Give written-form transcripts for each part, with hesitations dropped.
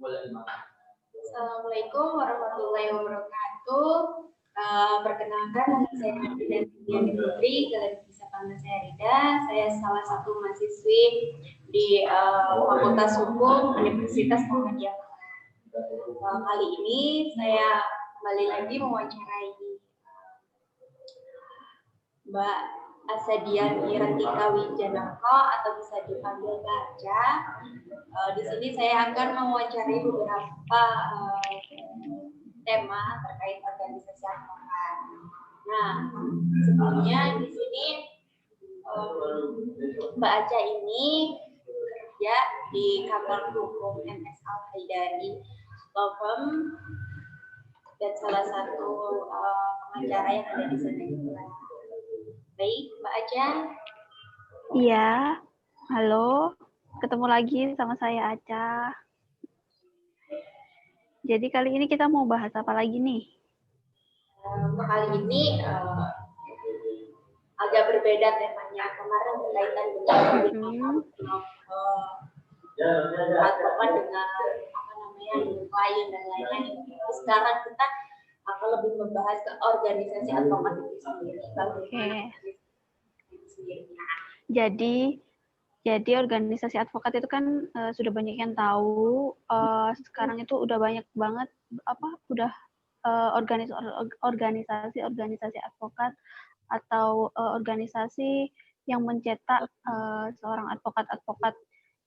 Assalamualaikum warahmatullahi wabarakatuh. Perkenalkan, nama saya Martina Putri, kalian bisa panggil saya Rida. Saya salah satu mahasiswi di Fakultas Hukum Universitas Muhammadiyah. Kali ini saya kembali lagi mewawancarai Mbak Asadiani Rantika Wijanako atau bisa dipanggil Baca. Di sini saya akan mewawancarai beberapa tema terkait organisasi advokat. Nah, sebelumnya di sini Mbak Aca ini bekerja di kantor hukum MS Al-Haidari Law Firm dan salah satu pengacara yang ada di sana juga. Baik, Mbak Aca. Iya, halo. Ketemu lagi sama saya Aca. Jadi kali ini kita mau bahas apa lagi nih? Kali ini agak berbeda temanya. Kemarin berkaitan dengan advokat dengan klien dan lain-lain. Sekarang kita akan lebih membahas ke organisasi advokat itu sendiri. Jadi organisasi advokat itu kan sudah banyak yang tahu. Sekarang itu udah banyak banget organisasi advokat atau organisasi yang mencetak seorang advokat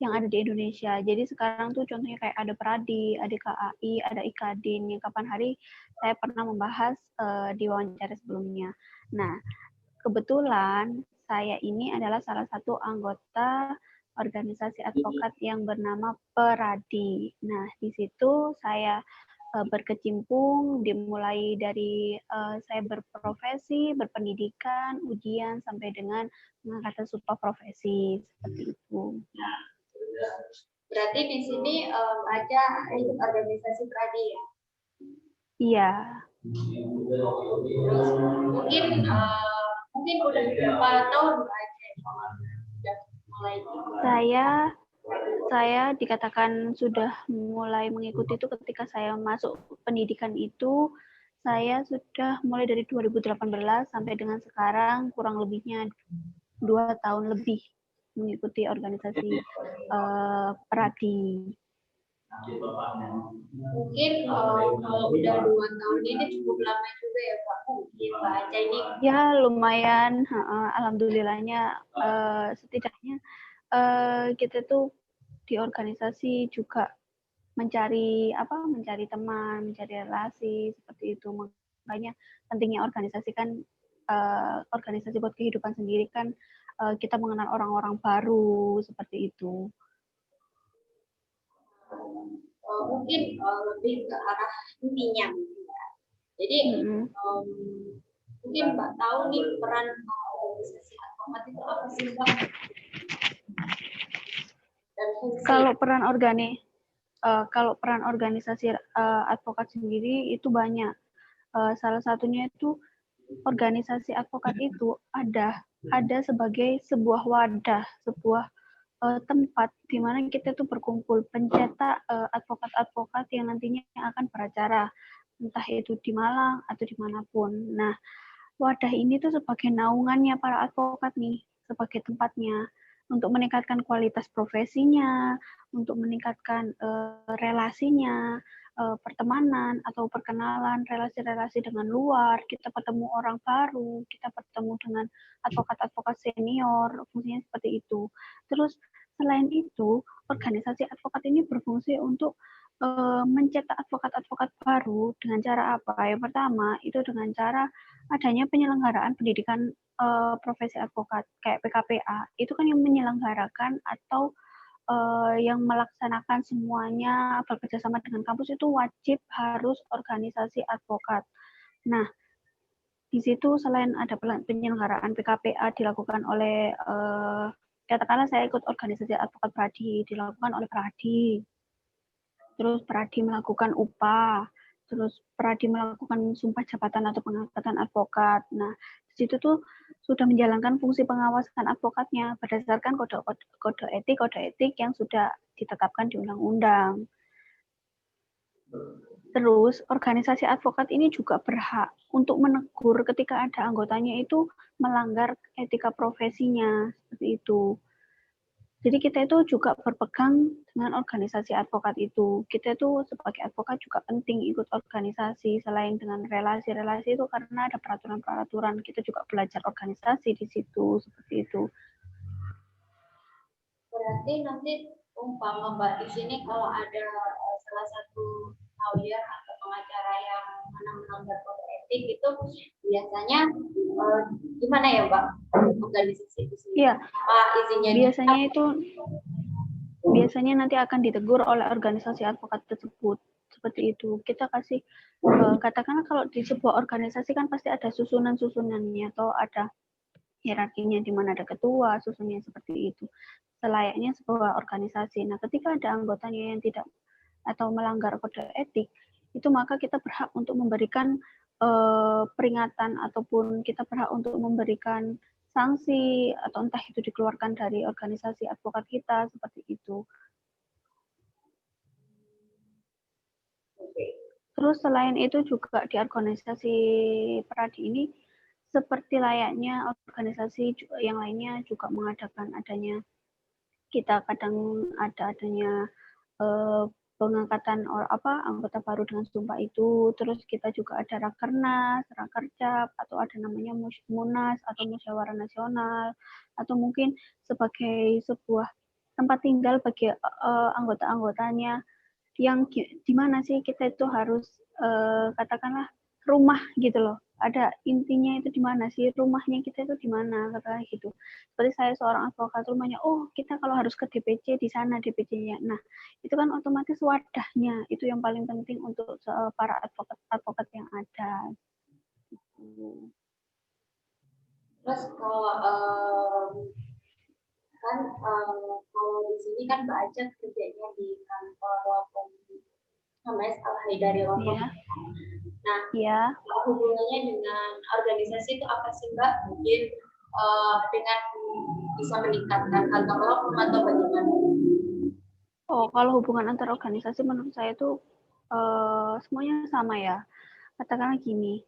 yang ada di Indonesia. Jadi sekarang tuh contohnya kayak ada Pradi, ada KAI, ada IKADIN yang kapan hari saya pernah membahas di wawancara sebelumnya. Nah, kebetulan saya ini adalah salah satu anggota organisasi advokat yang bernama Peradi. Nah, di situ saya berkecimpung dimulai dari saya berprofesi, berpendidikan, ujian sampai dengan pengangkatan sumpah profesi seperti itu. Berarti di sini ada ikut organisasi Pradi ya? Iya. Mungkin udah berapa tahun aja mulai saya dikatakan sudah mulai mengikuti itu ketika saya masuk pendidikan itu. Saya sudah mulai dari 2018 sampai dengan sekarang kurang lebihnya 2 tahun lebih mengikuti organisasi Pradi. Mungkin kalau udah 2 tahun ini cukup lama juga ya Pak. Mungkin Pak Aca ini. Ya lumayan, alhamdulillahnya setidaknya kita tuh di organisasi juga mencari teman, mencari relasi seperti itu. Makanya pentingnya organisasi kan organisasi buat kehidupan sendiri kan kita mengenal orang-orang baru seperti itu. Mungkin lebih ke arah intinya. Jadi mungkin Mbak tahu nih peran organisasi advokat itu apa sih Mbak? Kalau peran organisasi advokat sendiri itu banyak. Salah satunya itu organisasi advokat itu ada sebagai sebuah wadah, sebuah tempat di mana kita tuh berkumpul pencetak advokat-advokat yang nantinya akan beracara, entah itu di Malang atau dimanapun. Nah, wadah ini tuh sebagai naungannya para advokat nih, sebagai tempatnya untuk meningkatkan kualitas profesinya, untuk meningkatkan relasinya, pertemanan atau perkenalan, relasi-relasi dengan luar, kita bertemu orang baru, kita bertemu dengan advokat-advokat senior, fungsinya seperti itu. Terus selain itu, organisasi advokat ini berfungsi untuk mencetak advokat-advokat baru dengan cara apa? Yang pertama, itu dengan cara adanya penyelenggaraan pendidikan profesi advokat, kayak PKPA. Itu kan yang menyelenggarakan atau yang melaksanakan semuanya bekerjasama dengan kampus itu wajib harus organisasi advokat. Nah, di situ selain ada penyelenggaraan PKPA dilakukan oleh katakanlah saya ikut organisasi advokat Pradi, dilakukan oleh Pradi. Terus Pradi melakukan UPA, terus Pradi melakukan sumpah jabatan atau pengangkatan advokat. Nah, di situ tuh sudah menjalankan fungsi pengawasan advokatnya berdasarkan kode etik yang sudah ditetapkan di undang-undang. Terus organisasi advokat ini juga berhak untuk menegur ketika ada anggotanya itu melanggar etika profesinya, seperti itu. Jadi kita itu juga berpegang dengan organisasi advokat itu. Kita itu sebagai advokat juga penting ikut organisasi selain dengan relasi-relasi itu karena ada peraturan-peraturan. Kita juga belajar organisasi di situ seperti itu. Berarti nanti umpama Mbak di sini kalau ada salah satu lawyer atau pengacara yang melanggar kode etik itu biasanya gimana ya Mbak organisasi itu sendiri? Iya. Izinnya biasanya nanti akan ditegur oleh organisasi advokat tersebut. Seperti itu. Kita kasih katakanlah kalau di sebuah organisasi kan pasti ada susunan-susunannya atau ada hierarkinya di mana ada ketua, susunnya seperti itu. Selayaknya sebuah organisasi. Nah, ketika ada anggotanya yang tidak atau melanggar kode etik, itu maka kita berhak untuk memberikan peringatan ataupun kita berhak untuk memberikan sanksi atau entah itu dikeluarkan dari organisasi advokat kita seperti itu. Terus selain itu juga di organisasi Pradi ini seperti layaknya organisasi yang lainnya juga mengadakan adanya kita kadang adanya pengangkatan anggota baru dengan sumpah itu, terus kita juga ada rakernas, rakerjap, atau ada namanya munas atau musyawarah nasional, atau mungkin sebagai sebuah tempat tinggal bagi anggota-anggotanya yang di mana sih kita itu harus katakanlah rumah gitu loh. Ada intinya itu di mana sih rumahnya kita itu di mana katakanlah gitu. Seperti saya seorang advokat rumahnya, oh kita kalau harus ke DPC di sana DPC-nya. Nah itu kan otomatis wadahnya itu yang paling penting untuk para advokat yang ada. Terus kalau kan kalau di sini kan Mbak Aca kerjanya di kantor Lampung namanya Al-Haidari Lampung. Yeah. Nah, hubungannya dengan organisasi itu apa sih Mbak? Mungkin dengan bisa meningkatkan kantor Lampung atau bagaimana? Oh, kalau hubungan antar organisasi menurut saya itu semuanya sama ya. Katakanlah gini,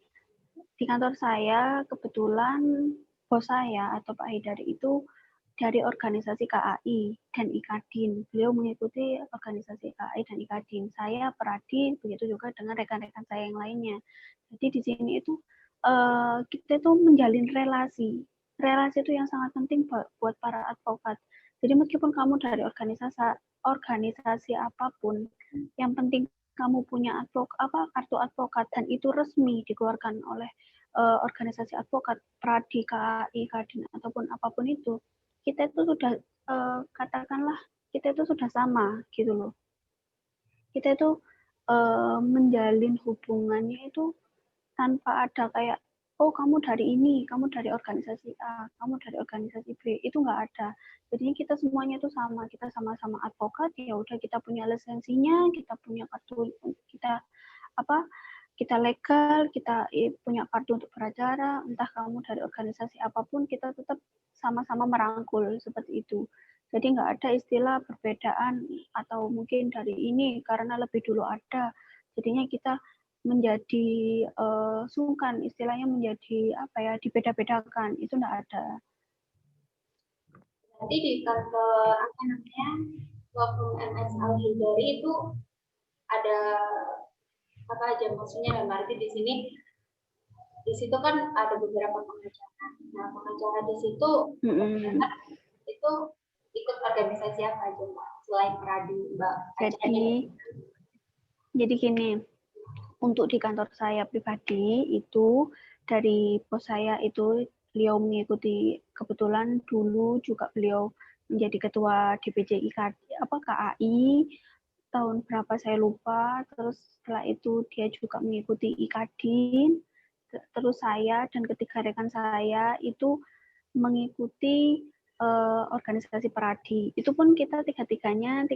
di kantor saya kebetulan bos saya atau Pak Haidari itu dari organisasi KAI dan IKADIN. Beliau mengikuti organisasi KAI dan IKADIN. Saya Pradi, begitu juga dengan rekan-rekan saya yang lainnya. Jadi di sini itu kita itu menjalin relasi. Relasi itu yang sangat penting buat para advokat. Jadi meskipun kamu dari organisasi apapun, yang penting kamu punya kartu advokat dan itu resmi dikeluarkan oleh organisasi advokat, Pradi, KAI, KADIN ataupun apapun itu, kita itu sudah katakanlah kita itu sudah sama gitu loh. Kita itu menjalin hubungannya itu tanpa ada kayak oh kamu dari ini, kamu dari organisasi A, kamu dari organisasi B, itu nggak ada. Jadinya kita semuanya itu sama, kita sama-sama advokat, ya udah kita punya lisensinya, kita punya kartu, kita legal, kita punya kartu untuk beracara, entah kamu dari organisasi apapun, kita tetap sama-sama merangkul seperti itu. Jadi nggak ada istilah perbedaan atau mungkin dari ini karena lebih dulu ada. Jadinya kita menjadi sungkan, istilahnya menjadi dibeda-bedakan, itu nggak ada. Nanti di kantor Lampung MS Al-Haidari itu ada apa aja maksudnya dalam arti di situ kan ada beberapa pengacara. Nah pengacara di situ itu ikut organisasi apa aja Mbak selain Pradi Mbak? Jadi gini, untuk di kantor saya pribadi itu dari bos saya itu beliau mengikuti kebetulan dulu juga beliau menjadi ketua DPC KAI tahun berapa saya lupa, terus setelah itu dia juga mengikuti IKADIN, terus saya dan ketiga rekan saya itu mengikuti organisasi Pradi. Itu pun kita tiga-tiganya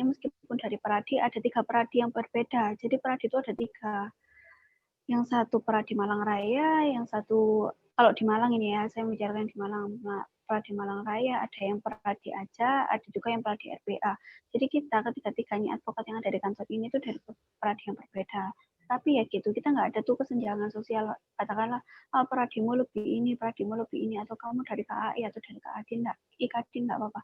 meskipun dari Pradi ada 3 Pradi yang berbeda. Jadi Pradi itu ada 3. Yang satu Pradi Malang Raya, yang satu kalau di Malang ini ya, saya membicarakan di Malang. Pradi Malang Raya, ada yang Pradi Aja, ada juga yang Pradi RPA. Jadi kita ketiga-tiganya advokat yang ada di kantor ini itu dari pradi yang berbeda. Tapi ya gitu, kita nggak ada tuh kesenjangan sosial. Katakanlah, pradimu lebih ini, pradimu lebih ini, atau kamu dari KAI atau dari KAD, nggak, IKAD nggak apa-apa,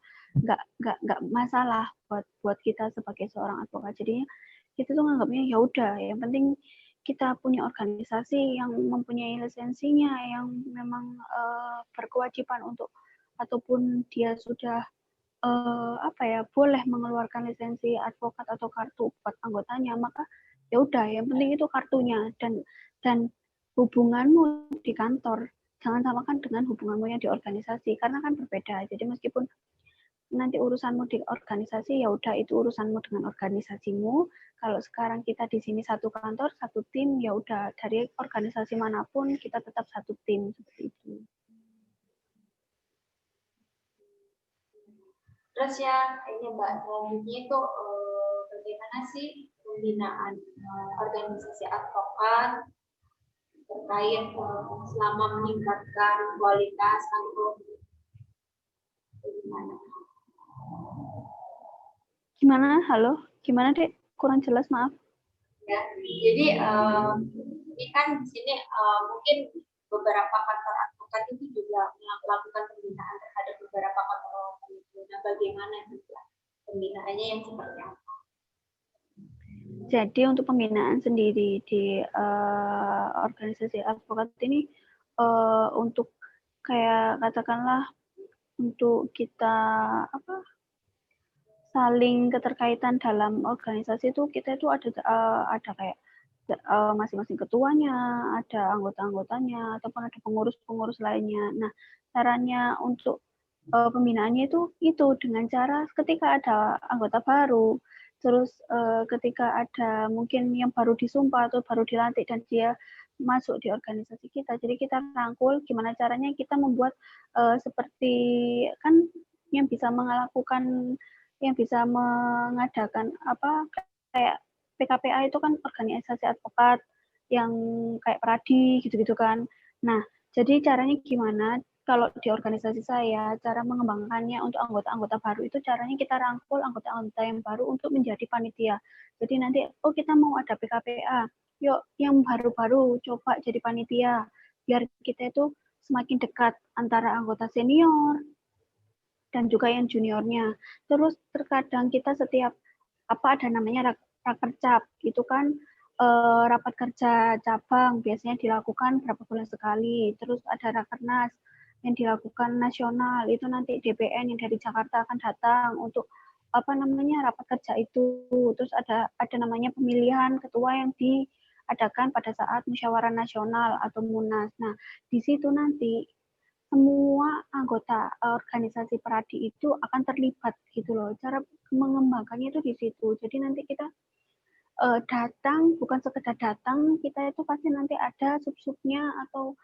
nggak masalah buat kita sebagai seorang advokat. Jadinya kita tuh nganggapnya ya udah, yang penting kita punya organisasi yang mempunyai lisensinya, yang memang berkewajiban untuk, ataupun dia sudah boleh mengeluarkan lisensi advokat atau kartu buat anggotanya, maka ya udah, yang penting itu kartunya, dan hubunganmu di kantor jangan samakan dengan hubunganmu yang di organisasi, karena kan berbeda. Jadi meskipun nanti urusanmu di organisasi, ya udah itu urusanmu dengan organisasimu. Kalau sekarang kita di sini satu kantor, satu tim, ya udah dari organisasi manapun kita tetap satu tim, seperti itu. Terus ya, ini Mbak, selanjutnya itu bagaimana sih pembinaan organisasi advokat terkait selama meningkatkan kualitas kantor? Gimana? Halo? Gimana, Dek? Kurang jelas, maaf. Ya, jadi ini kan di sini mungkin beberapa kantor advokat itu juga melakukan pembinaan terhadap beberapa kantor itu. Nah, bagaimana juga pembinaannya yang seperti apa? Jadi untuk pembinaan sendiri di organisasi advokat ini untuk kayak katakanlah untuk kita saling keterkaitan dalam organisasi itu, kita itu ada kayak masing-masing ketuanya, ada anggota-anggotanya, ataupun ada pengurus-pengurus lainnya. Nah, caranya untuk pembinaannya itu dengan cara ketika ada anggota baru, terus ketika ada mungkin yang baru disumpah atau baru dilantik dan dia masuk di organisasi kita, jadi kita rangkul gimana caranya kita membuat seperti kan yang bisa melakukan, yang bisa mengadakan kayak PKPA itu kan organisasi advokat yang kayak Pradi gitu-gitu kan. Nah, jadi caranya gimana? Kalau di organisasi saya, cara mengembangkannya untuk anggota-anggota baru itu caranya kita rangkul anggota-anggota yang baru untuk menjadi panitia. Jadi nanti, kita mau ada PKPA, yuk yang baru-baru coba jadi panitia, biar kita itu semakin dekat antara anggota senior dan juga yang juniornya. Terus terkadang kita setiap ada namanya rakercap, itu kan rapat kerja cabang biasanya dilakukan berapa bulan sekali. Terus ada rakernas yang dilakukan nasional, itu nanti DPN yang dari Jakarta akan datang untuk rapat kerja itu. Terus ada namanya pemilihan ketua yang diadakan pada saat musyawarah nasional atau munas. Nah, di situ nanti semua anggota organisasi Peradi itu akan terlibat gitu loh. Cara mengembangkannya itu di situ. Jadi nanti kita datang, bukan sekedar datang, kita itu pasti nanti ada sub-subnya atau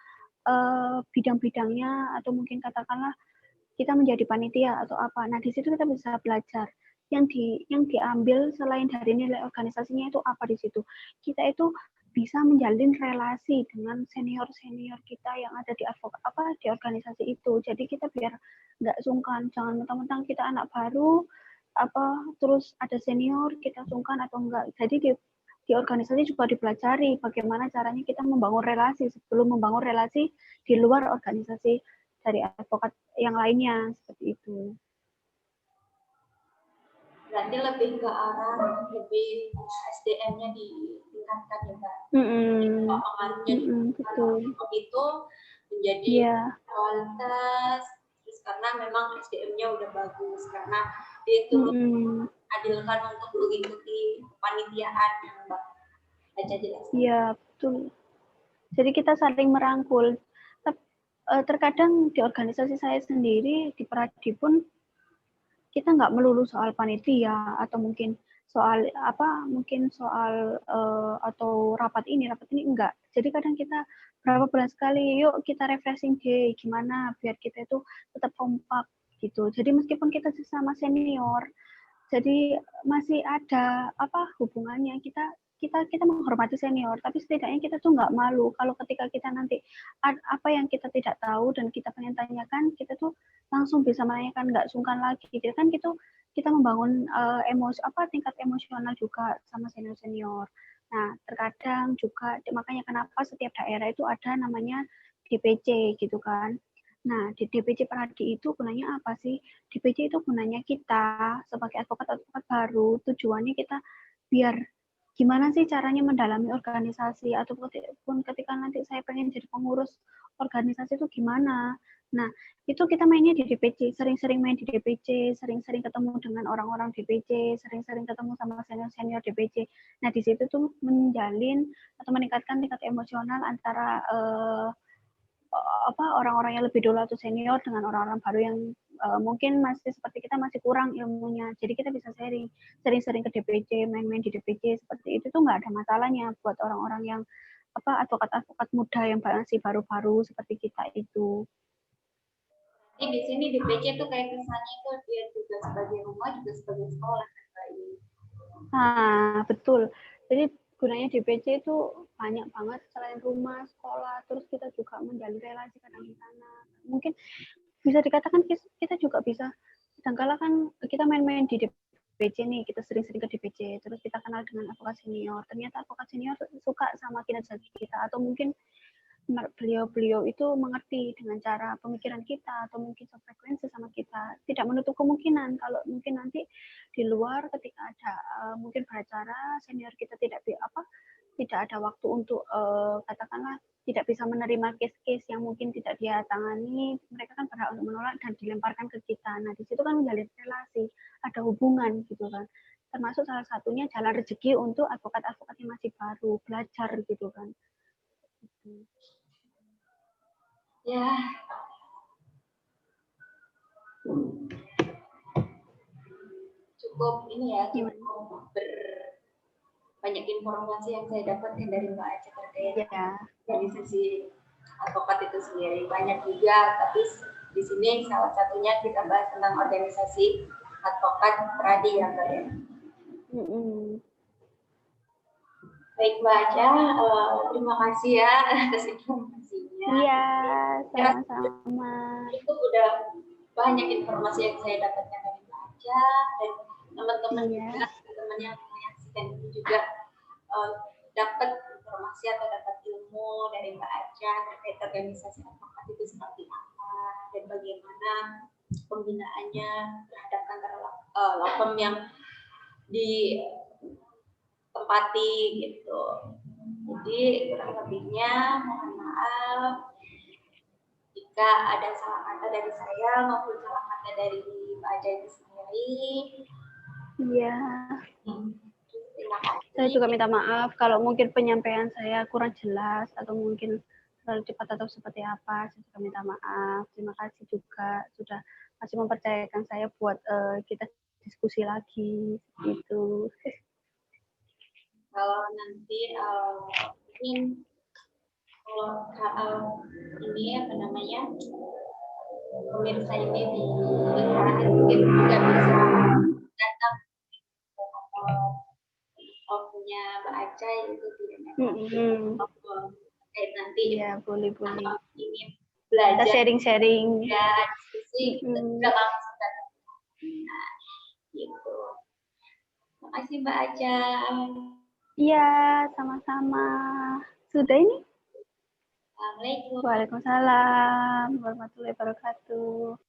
bidang-bidangnya, atau mungkin katakanlah kita menjadi panitia atau apa. Nah, di situ kita bisa belajar. Yang diambil selain dari nilai organisasinya itu apa di situ. Kita itu bisa menjalin relasi dengan senior-senior kita yang ada di di organisasi itu. Jadi kita biar nggak sungkan, jangan mentang-mentang kita anak baru terus ada senior kita sungkan atau enggak. Jadi di organisasi juga dipelajari bagaimana caranya kita membangun relasi sebelum membangun relasi di luar organisasi dari advokat yang lainnya, seperti itu. Berarti lebih ke arah lebih SDM-nya ditingkatkan ya, Mbak. Pengaruhnya betul. Itu menjadi kualitas, terus karena memang SDM-nya udah bagus, karena itu adilkan untuk mengikuti kepanitiaan yang Mbak baca jelas. Iya, betul. Jadi kita saling merangkul. Terkadang di organisasi saya sendiri, di Peradi pun, kita nggak melulu soal panitia atau mungkin soal atau rapat ini enggak. Jadi kadang kita berapa bulan sekali, yuk kita refreshing day, gimana biar kita itu tetap kompak gitu. Jadi meskipun kita sesama senior, jadi masih ada hubungannya, kita menghormati senior, tapi setidaknya kita tuh nggak malu kalau ketika kita nanti apa yang kita tidak tahu dan kita pengen tanyakan, kita tuh langsung bisa menanyakan, nggak sungkan lagi. Jadi kan kita membangun tingkat emosional juga sama senior-senior. Nah, terkadang juga makanya kenapa setiap daerah itu ada namanya DPC gitu kan. Nah, di DPC Peradi itu gunanya apa sih? DPC itu gunanya kita sebagai advokat-advokat baru, tujuannya kita biar gimana sih caranya mendalami organisasi, ataupun ketika nanti saya pengen jadi pengurus organisasi itu gimana. Nah, itu kita mainnya di DPC, sering-sering main di DPC, sering-sering ketemu dengan orang-orang DPC, sering-sering ketemu sama senior-senior DPC. Nah, di situ tuh menjalin atau meningkatkan tingkat emosional antara orang-orang yang lebih dulu atau senior dengan orang-orang baru yang mungkin masih seperti kita masih kurang ilmunya. Jadi kita bisa sering-sering ke DPC, main-main di DPC seperti itu tuh nggak ada masalahnya buat orang-orang yang advokat-advokat muda yang masih baru-baru seperti kita itu. Jadi di sini DPC tuh kayak kesannya itu dia juga sebagai rumah juga sebagai sekolah. Nah, betul. Jadi gunanya DPC itu banyak banget selain rumah, sekolah, terus kita juga menjalin relasi kadang di sana. Mungkin bisa dikatakan kita juga bisa, kadangkala kan kita main-main di DPC nih, kita sering-sering ke DPC, terus kita kenal dengan advokat senior. Ternyata advokat senior suka sama kinerja kita, atau mungkin beliau-beliau itu mengerti dengan cara pemikiran kita atau mungkin sefrekuensi sama kita. Tidak menutup kemungkinan kalau mungkin nanti di luar ketika ada mungkin beracara senior kita tidak ada waktu untuk katakanlah tidak bisa menerima case-case yang mungkin tidak dia tangani, mereka kan berhak untuk menolak dan dilemparkan ke kita. Nah, di situ kan menjalin relasi, ada hubungan gitu kan. Termasuk salah satunya jalan rezeki untuk advokat-advokat yang masih baru belajar gitu kan. Ya. Cukup ini ya, cukup banyak informasi yang saya dapatkan dari Mbak Aca terkait organisasi advokat itu sendiri. Banyak juga, tapi di sini salah satunya kita bahas tentang organisasi advokat Peradi ya Mbak ya. Baik Mbak Aca, terima kasih ya atas informasinya. Iya, sama-sama. Itu udah banyak informasi yang saya dapatkan dari Mbak Aca dan teman-teman juga, teman-teman yang menyaksikan ini juga dapat informasi atau dapat ilmu dari Mbak Aca terkait organisasi advokat itu seperti apa dan bagaimana pembinaannya terhadap kantor law firm yang ditempati gitu. Jadi kurang lebihnya mohon maaf jika ada salah kata dari saya maupun salah kata dari Mbak Aca itu sendiri. Iya. Saya juga minta maaf kalau mungkin penyampaian saya kurang jelas atau mungkin terlalu cepat atau seperti apa. Saya juga minta maaf. Terima kasih juga sudah masih mempercayakan saya buat kita diskusi lagi gitu. Kalau nanti mungkin kalau ini apa namanya pemirsa ini dilihat mungkin juga bisa datang punya Mbak Aca itu tidak kayak nanti ya boleh ingin belajar sharing-sharing ya diskusi kita langsung datang. Nah, gitu. Terima kasih Mbak Aca. Iya, sama-sama. Sudah ini? Assalamualaikum. Waalaikumsalam warahmatullahi wabarakatuh.